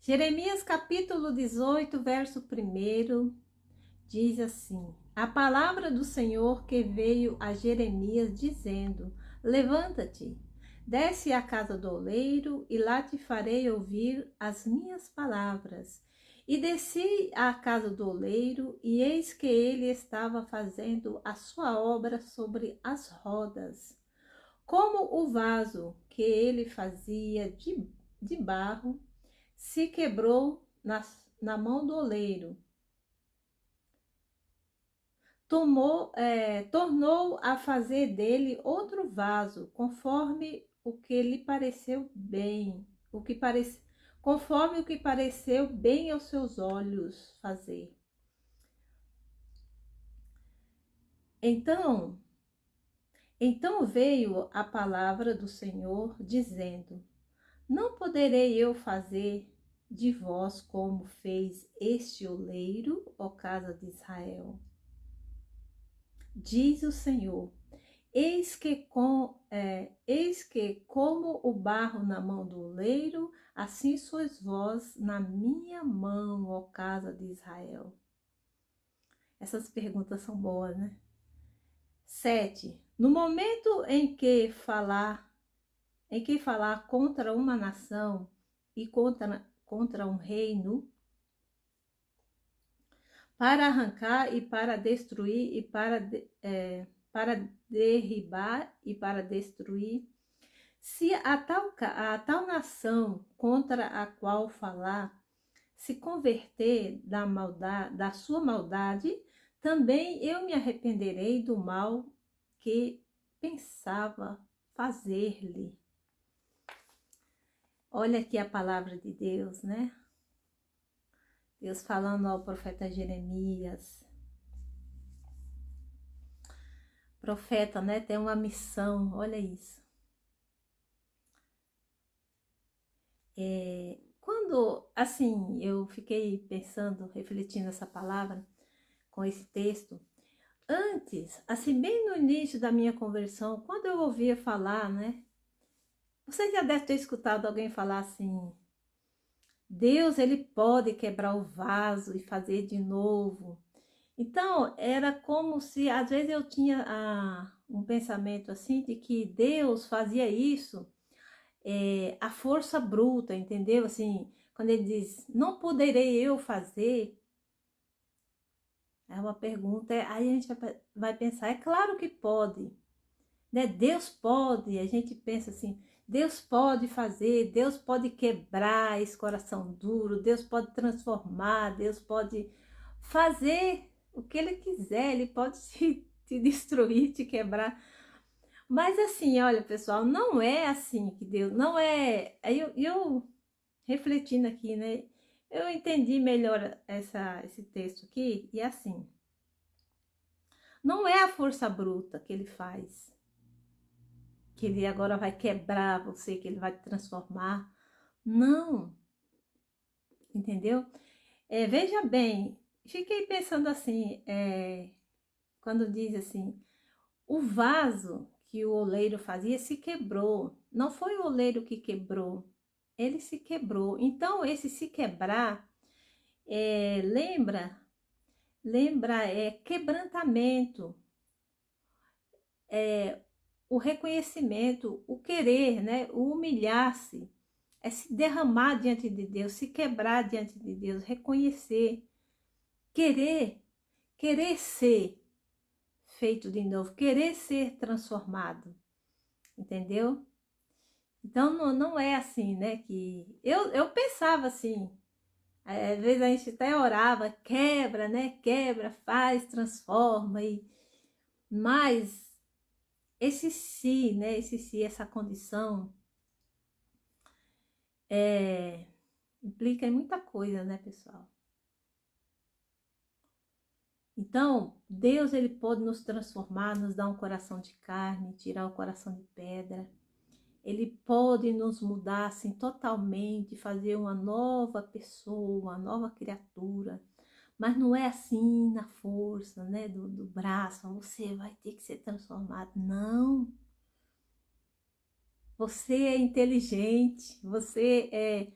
Jeremias capítulo 18, verso 1, diz assim: A palavra do Senhor que veio a Jeremias dizendo: Levanta-te, desce à casa do oleiro, e lá te farei ouvir as minhas palavras. E desci à casa do oleiro, e eis que ele estava fazendo a sua obra sobre as rodas. Como o vaso que ele fazia de barro se quebrou na mão do oleiro, tornou a fazer dele outro vaso, conforme o que lhe pareceu bem, conforme o que pareceu bem aos seus olhos fazer. Então veio a palavra do Senhor, dizendo: Não poderei eu fazer de vós como fez este oleiro, ó casa de Israel? Diz o Senhor: eis que como o barro na mão do oleiro, assim sois vós na minha mão, ó casa de Israel. Essas perguntas são boas, né? 7. No momento em que falar contra uma nação e contra um reino, para arrancar e para destruir e para derribar e para destruir, se a tal nação contra a qual falar se converter da sua maldade, também eu me arrependerei do mal que pensava fazer-lhe. Olha aqui a palavra de Deus, né? Deus falando ao profeta Jeremias. Profeta, né? Tem uma missão, olha isso. Quando, assim, eu fiquei pensando, refletindo essa palavra, com esse texto, antes, assim, bem no início da minha conversão, quando eu ouvia falar, né? Você já deve ter escutado alguém falar assim: Deus, ele pode quebrar o vaso e fazer de novo. Então, era como se, às vezes eu tinha um pensamento assim, de que Deus fazia isso à força bruta, entendeu? Assim, quando ele diz, não poderei eu fazer, é uma pergunta, aí a gente vai pensar, é claro que pode, né? Deus pode, a gente pensa assim, Deus pode fazer, Deus pode quebrar esse coração duro, Deus pode transformar, Deus pode fazer o que ele quiser, ele pode te destruir, te quebrar. Mas assim, olha, pessoal, não é assim que Deus, não é. Aí eu refletindo aqui, né? Eu entendi melhor esse texto aqui, e assim, não é a força bruta que ele faz, que ele agora vai quebrar você, que ele vai te transformar. Não, entendeu? Veja bem, fiquei pensando assim, quando diz assim, o vaso que o oleiro fazia se quebrou. Não foi o oleiro que quebrou, ele se quebrou. Então, esse se quebrar, lembra quebrantamento, o reconhecimento, o querer, né? O humilhar-se, é se derramar diante de Deus, se quebrar diante de Deus, reconhecer, querer ser feito de novo, querer ser transformado, entendeu? Então, não é assim, né, que... Eu pensava assim, às vezes a gente até orava, quebra, né, quebra, faz, transforma, mas esse si, né, essa condição, implica em muita coisa, né, pessoal? Então, Deus, ele pode nos transformar, nos dar um coração de carne, tirar o coração de pedra. Ele pode nos mudar assim totalmente, fazer uma nova pessoa, uma nova criatura. Mas não é assim na força, né, do braço, você vai ter que ser transformado. Não. Você é inteligente, você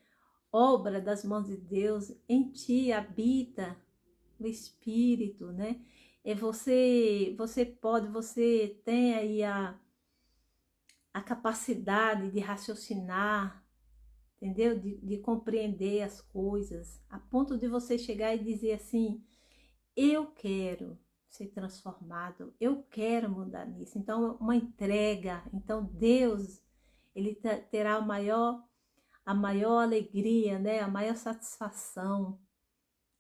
obra das mãos de Deus, em ti habita o Espírito, né? Você tem aí a capacidade de raciocinar, entendeu? De compreender as coisas, a ponto de você chegar e dizer assim, eu quero ser transformado, eu quero mudar nisso. Então, uma entrega. Então, Deus, ele terá a maior alegria, né? A maior satisfação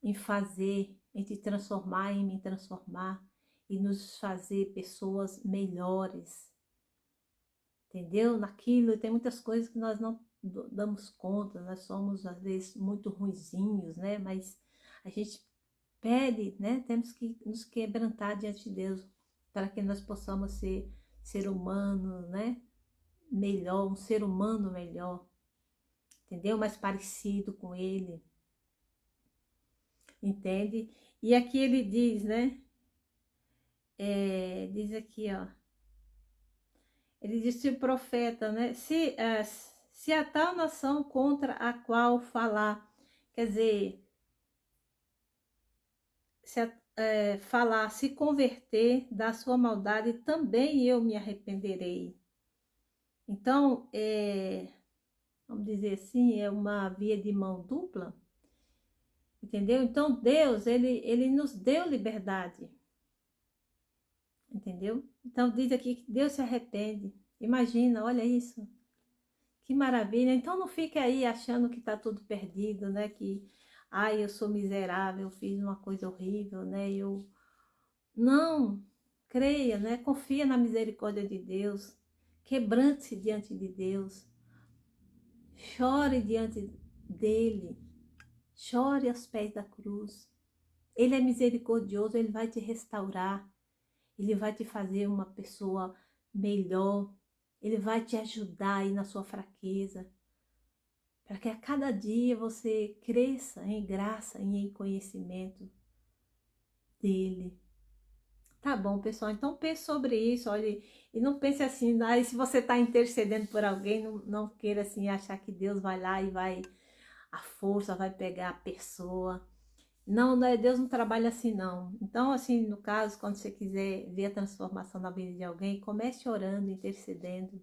em fazer, em te transformar, em me transformar e nos fazer pessoas melhores, entendeu? Naquilo, tem muitas coisas que nós não damos conta, nós somos às vezes muito ruinzinhos, né? Mas a gente pede, né? Temos que nos quebrantar diante de Deus para que nós possamos ser humano, né? Melhor, um ser humano melhor, entendeu? Mais parecido com Ele, entende? E aqui ele diz, né? Diz aqui, ó. Ele disse o profeta, né? Se a tal nação contra a qual falar, quer dizer, falar, se converter da sua maldade, também eu me arrependerei. Então, vamos dizer assim, é uma via de mão dupla, entendeu? Então, Deus, ele nos deu liberdade, entendeu? Então, diz aqui que Deus se arrepende. Imagina, olha isso. Que maravilha. Então não fique aí achando que está tudo perdido, né? Que, ai, eu sou miserável, eu fiz uma coisa horrível, né? Não, creia, né? Confia na misericórdia de Deus. Quebrante-se diante de Deus. Chore diante dele. Chore aos pés da cruz. Ele é misericordioso, ele vai te restaurar. Ele vai te fazer uma pessoa melhor. Ele vai te ajudar aí na sua fraqueza, para que a cada dia você cresça em graça e em conhecimento dele. Tá bom, pessoal? Então pense sobre isso, olhe, e não pense assim, se você está intercedendo por alguém, não queira assim achar que Deus vai lá e vai, a força vai pegar a pessoa. Não, Deus não trabalha assim não. Então, assim, no caso, quando você quiser ver a transformação na vida de alguém, comece orando, intercedendo,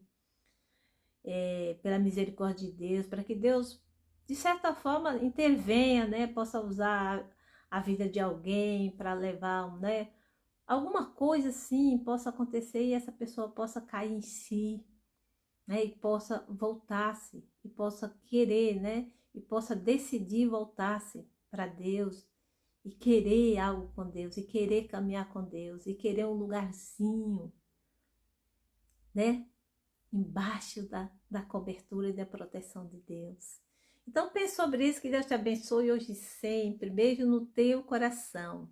pela misericórdia de Deus, para que Deus, de certa forma, intervenha, né? Possa usar a vida de alguém para levar, né? Alguma coisa assim possa acontecer e essa pessoa possa cair em si, né? E possa voltar-se, e possa querer, né? E possa decidir voltar-se para Deus e querer algo com Deus, e querer caminhar com Deus, e querer um lugarzinho, né? Embaixo da cobertura e da proteção de Deus. Então pense sobre isso, que Deus te abençoe hoje e sempre. Beijo no teu coração.